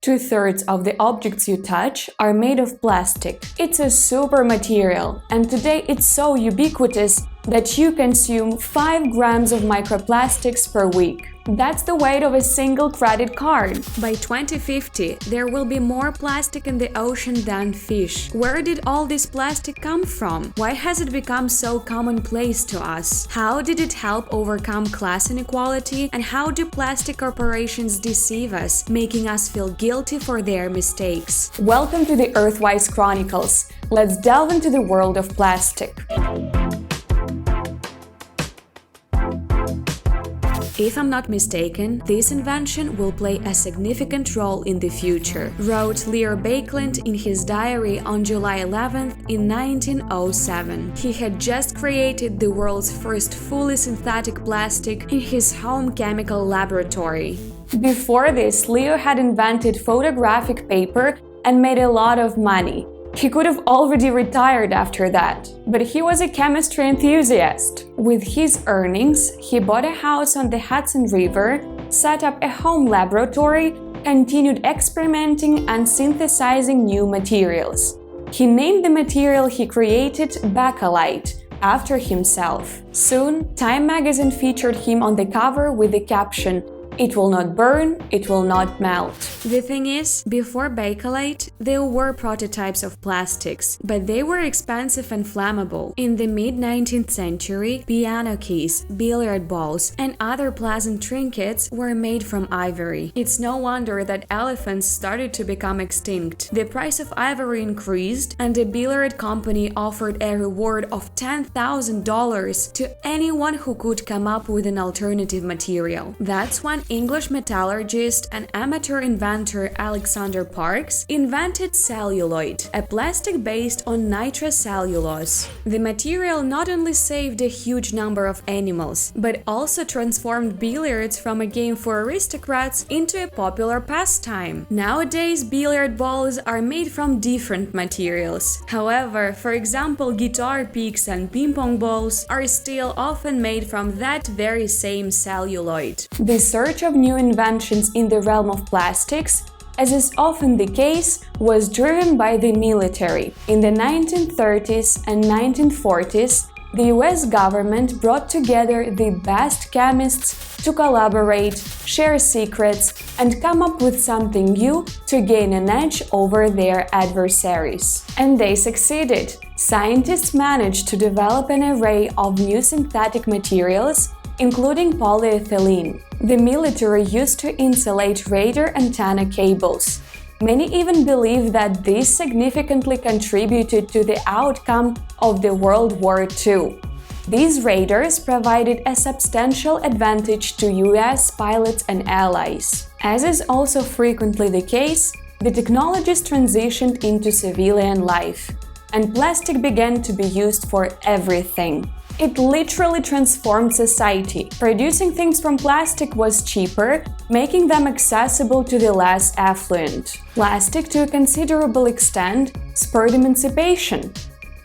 2/3 of the objects you touch are made of plastic. It's a super material, and today it's so ubiquitous that you consume 5 grams of microplastics per week. That's the weight of a single credit card. By 2050, there will be more plastic in the ocean than fish. Where did all this plastic come from? Why has it become so commonplace to us? How did it help overcome class inequality? And how do plastic corporations deceive us, making us feel guilty for their mistakes? Welcome to the Earthwise Chronicles. Let's delve into the world of plastic. If I'm not mistaken, this invention will play a significant role in the future, wrote Leo Baekeland in his diary on July 11th in 1907. He had just created the world's first fully synthetic plastic in his home chemical laboratory. Before this, Leo had invented photographic paper and made a lot of money. He could have already retired after that, but he was a chemistry enthusiast. With his earnings, he bought a house on the Hudson River, set up a home laboratory, continued experimenting and synthesizing new materials. He named the material he created Bakelite, after himself. Soon, Time magazine featured him on the cover with the caption, "It will not burn, it will not melt." The thing is, before Bakelite, there were prototypes of plastics, but they were expensive and flammable. In the mid-19th century, piano keys, billiard balls, and other pleasant trinkets were made from ivory. It's no wonder that elephants started to become extinct. The price of ivory increased, and the billiard company offered a reward of $10,000 to anyone who could come up with an alternative material. That's when English metallurgist and amateur inventor Alexander Parkes invented celluloid, a plastic based on nitrocellulose. The material not only saved a huge number of animals, but also transformed billiards from a game for aristocrats into a popular pastime. Nowadays, billiard balls are made from different materials. However, for example, guitar picks and ping-pong balls are still often made from that very same celluloid. The search of new inventions in the realm of plastics, as is often the case, was driven by the military. In the 1930s and 1940s, the US government brought together the best chemists to collaborate, share secrets, and come up with something new to gain an edge over their adversaries. And they succeeded. Scientists managed to develop an array of new synthetic materials, including polyethylene. The military used to insulate radar antenna cables. Many even believe that this significantly contributed to the outcome of the World War II. These radars provided a substantial advantage to US pilots and allies. As is also frequently the case, the technologies transitioned into civilian life, and plastic began to be used for everything. It literally transformed society. Producing things from plastic was cheaper, making them accessible to the less affluent. Plastic, to a considerable extent, spurred emancipation.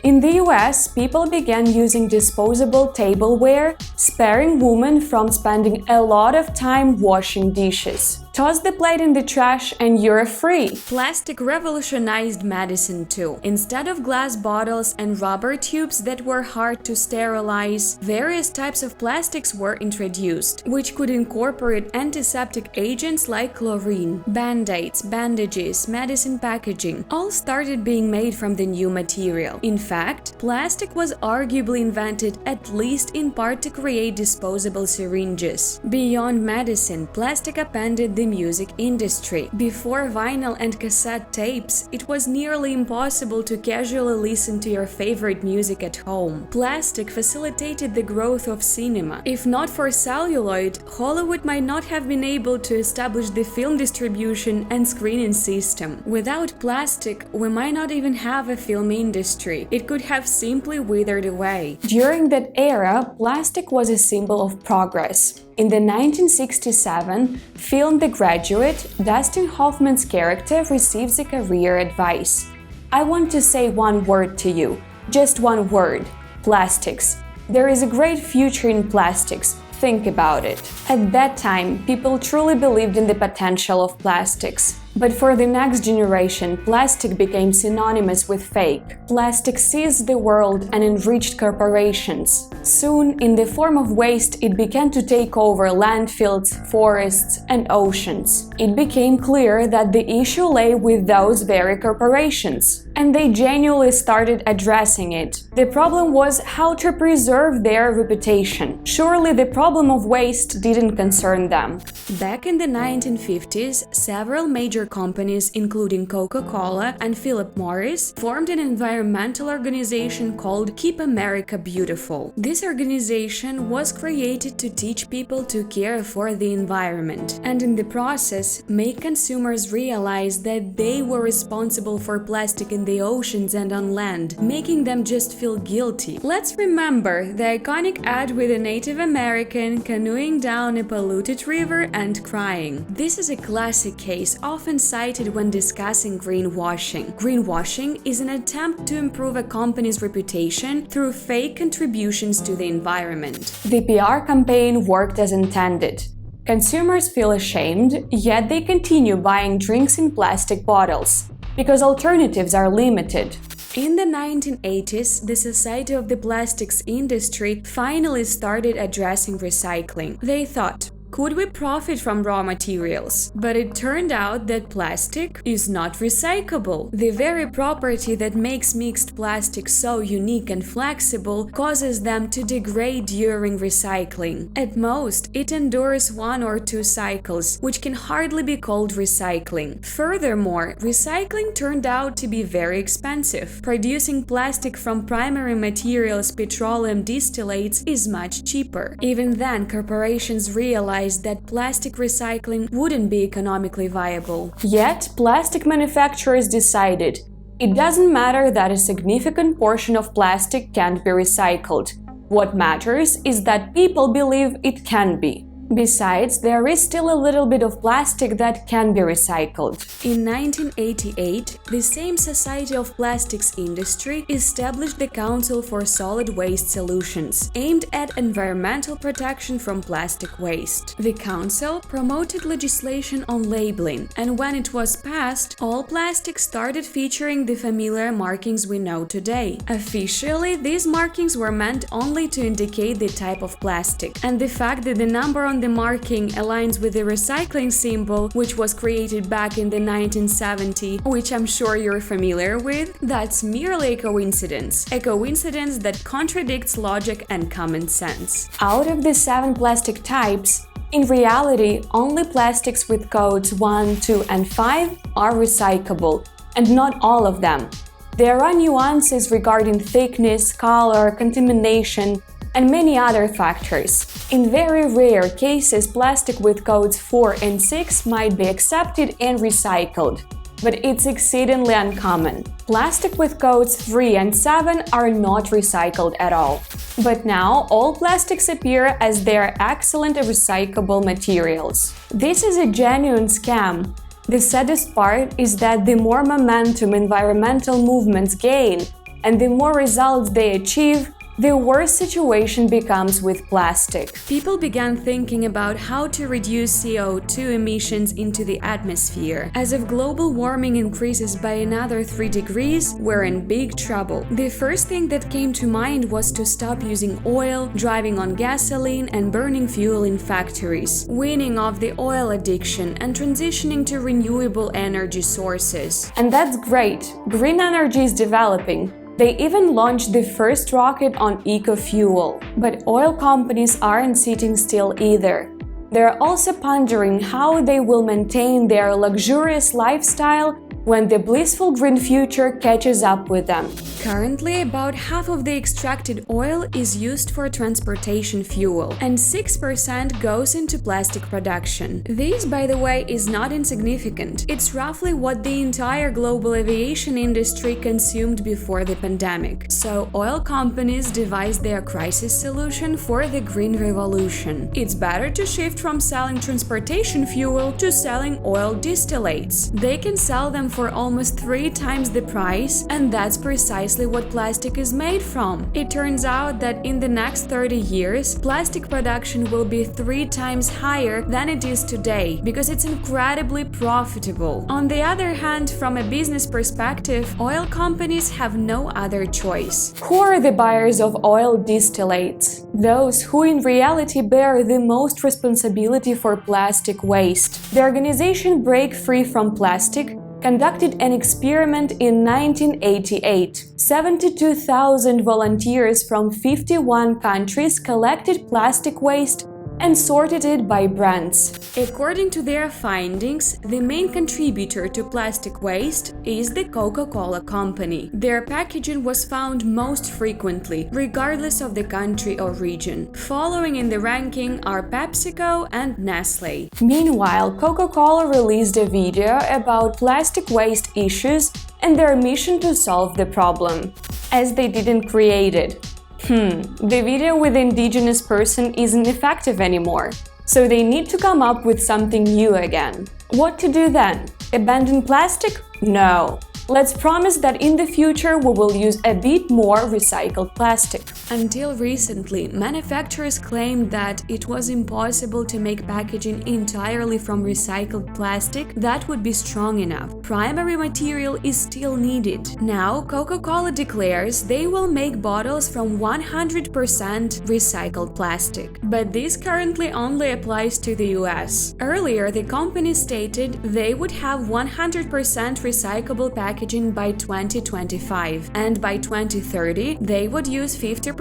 In the US, people began using disposable tableware, sparing women from spending a lot of time washing dishes. Toss the plate in the trash and you're free. Plastic revolutionized medicine too. Instead of glass bottles and rubber tubes that were hard to sterilize, various types of plastics were introduced, which could incorporate antiseptic agents like chlorine. Band-aids, bandages, medicine packaging, all started being made from the new material. In fact, plastic was arguably invented at least in part to create disposable syringes. Beyond medicine, plastic upended the music industry. Before vinyl and cassette tapes, it was nearly impossible to casually listen to your favorite music at home. Plastic facilitated the growth of cinema. If not for celluloid, Hollywood might not have been able to establish the film distribution and screening system. Without plastic, we might not even have a film industry. It could have simply withered away. During that era, plastic was a symbol of progress. In the 1967 film The Graduate, Dustin Hoffman's character receives a career advice. "I want to say one word to you, just one word: plastics. There is a great future in plastics. Think about it." At that time, people truly believed in the potential of plastics. But for the next generation, plastic became synonymous with fake. Plastic seized the world and enriched corporations. Soon, in the form of waste, it began to take over landfills, forests, and oceans. It became clear that the issue lay with those very corporations, and they genuinely started addressing it. The problem was how to preserve their reputation. Surely the problem of waste didn't concern them. Back in the 1950s, several major companies, including Coca-Cola and Philip Morris, formed an environmental organization called Keep America Beautiful. This organization was created to teach people to care for the environment, and in the process, make consumers realize that they were responsible for plastic in the oceans and on land, making them just feel guilty. Let's remember the iconic ad with a Native American canoeing down a polluted river and crying. This is a classic case often cited when discussing greenwashing. Greenwashing is an attempt to improve a company's reputation through fake contributions to the environment. The PR campaign worked as intended. Consumers feel ashamed, yet they continue buying drinks in plastic bottles, because alternatives are limited. In the 1980s, the Society of the Plastics Industry finally started addressing recycling. They thought, could we profit from raw materials? But it turned out that plastic is not recyclable. The very property that makes mixed plastic so unique and flexible causes them to degrade during recycling. At most, it endures 1 or 2 cycles, which can hardly be called recycling. Furthermore, recycling turned out to be very expensive. Producing plastic from primary materials, petroleum distillates, is much cheaper. Even then, corporations realized that plastic recycling wouldn't be economically viable. Yet, plastic manufacturers decided, it doesn't matter that a significant portion of plastic can't be recycled. What matters is that people believe it can be. Besides, there is still a little bit of plastic that can be recycled. In 1988, the same Society of Plastics Industry established the Council for Solid Waste Solutions, aimed at environmental protection from plastic waste. The council promoted legislation on labeling, and when it was passed, all plastics started featuring the familiar markings we know today. Officially, these markings were meant only to indicate the type of plastic, and the fact that the number on the marking aligns with the recycling symbol, which was created back in the 1970s, which I'm sure you're familiar with, that's merely a coincidence that contradicts logic and common sense. Out of the 7 plastic types, in reality, only plastics with codes 1, 2, and 5 are recyclable, and not all of them. There are nuances regarding thickness, color, contamination, and many other factors. In very rare cases, plastic with codes 4 and 6 might be accepted and recycled, but it's exceedingly uncommon. Plastic with codes 3 and 7 are not recycled at all. But now, all plastics appear as their excellent recyclable materials. This is a genuine scam. The saddest part is that the more momentum environmental movements gain, and the more results they achieve, the worse situation becomes with plastic. People began thinking about how to reduce CO2 emissions into the atmosphere. As if global warming increases by another 3 degrees, we're in big trouble. The first thing that came to mind was to stop using oil, driving on gasoline, and burning fuel in factories, weaning off the oil addiction and transitioning to renewable energy sources. And that's great. Green energy is developing. They even launched the first rocket on eco-fuel. But oil companies aren't sitting still either. They're also pondering how they will maintain their luxurious lifestyle when the blissful green future catches up with them. Currently, about half of the extracted oil is used for transportation fuel, and 6% goes into plastic production. This, by the way, is not insignificant. It's roughly what the entire global aviation industry consumed before the pandemic. So, oil companies devised their crisis solution for the green revolution. It's better to shift from selling transportation fuel to selling oil distillates. They can sell them for almost 3 times the price, and that's precisely what plastic is made from. It turns out that in the next 30 years, plastic production will be 3 times higher than it is today, because it's incredibly profitable. On the other hand, from a business perspective, oil companies have no other choice. Who are the buyers of oil distillates? Those who in reality bear the most responsibility for plastic waste. The organization Break Free from Plastic conducted an experiment in 1988. 72,000 volunteers from 51 countries collected plastic waste and sorted it by brands. According to their findings, the main contributor to plastic waste is the Coca-Cola company. Their packaging was found most frequently, regardless of the country or region. Following in the ranking are PepsiCo and Nestle. Meanwhile, Coca-Cola released a video about plastic waste issues and their mission to solve the problem, as they didn't create it. The video with the indigenous person isn't effective anymore, so they need to come up with something new again. What to do then? Abandon plastic? No. Let's promise that in the future we will use a bit more recycled plastic. Until recently, manufacturers claimed that it was impossible to make packaging entirely from recycled plastic that would be strong enough. Primary material is still needed. Now, Coca-Cola declares they will make bottles from 100% recycled plastic. But this currently only applies to the US. Earlier, the company stated they would have 100% recyclable packaging by 2025, and by 2030 they would use 50%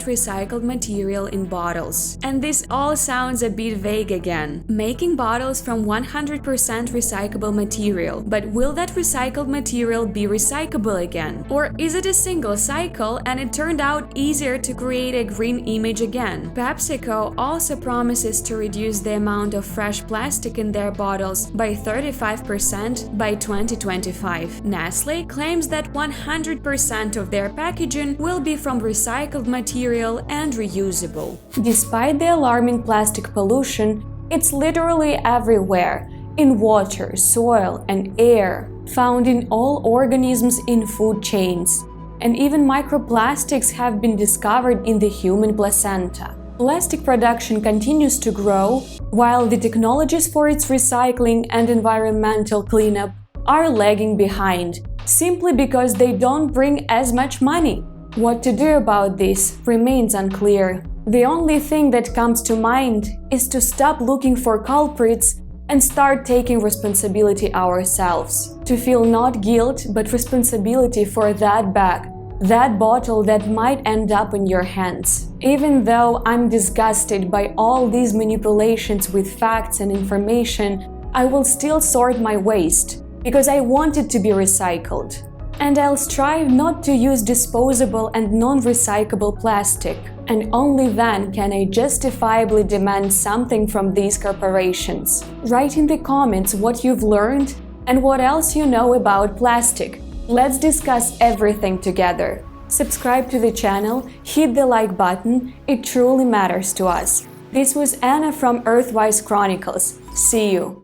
recycled material in bottles. And this all sounds a bit vague again. Making bottles from 100% recyclable material, but will that recycled material be recyclable again? Or is it a single cycle and it turned out easier to create a green image again? PepsiCo also promises to reduce the amount of fresh plastic in their bottles by 35% by 2025. Nestle claims that 100% of their packaging will be from recycled material and reusable. Despite the alarming plastic pollution, it's literally everywhere – in water, soil, and air, found in all organisms in food chains. And even microplastics have been discovered in the human placenta. Plastic production continues to grow, while the technologies for its recycling and environmental cleanup are lagging behind, simply because they don't bring as much money. What to do about this remains unclear. The only thing that comes to mind is to stop looking for culprits and start taking responsibility ourselves. To feel not guilt, but responsibility for that bag, that bottle that might end up in your hands. Even though I'm disgusted by all these manipulations with facts and information, I will still sort my waste, because I want it to be recycled. And I'll strive not to use disposable and non-recyclable plastic. And only then can I justifiably demand something from these corporations. Write in the comments what you've learned and what else you know about plastic. Let's discuss everything together. Subscribe to the channel, hit the like button, it truly matters to us. This was Anna from Earthwise Chronicles. See you!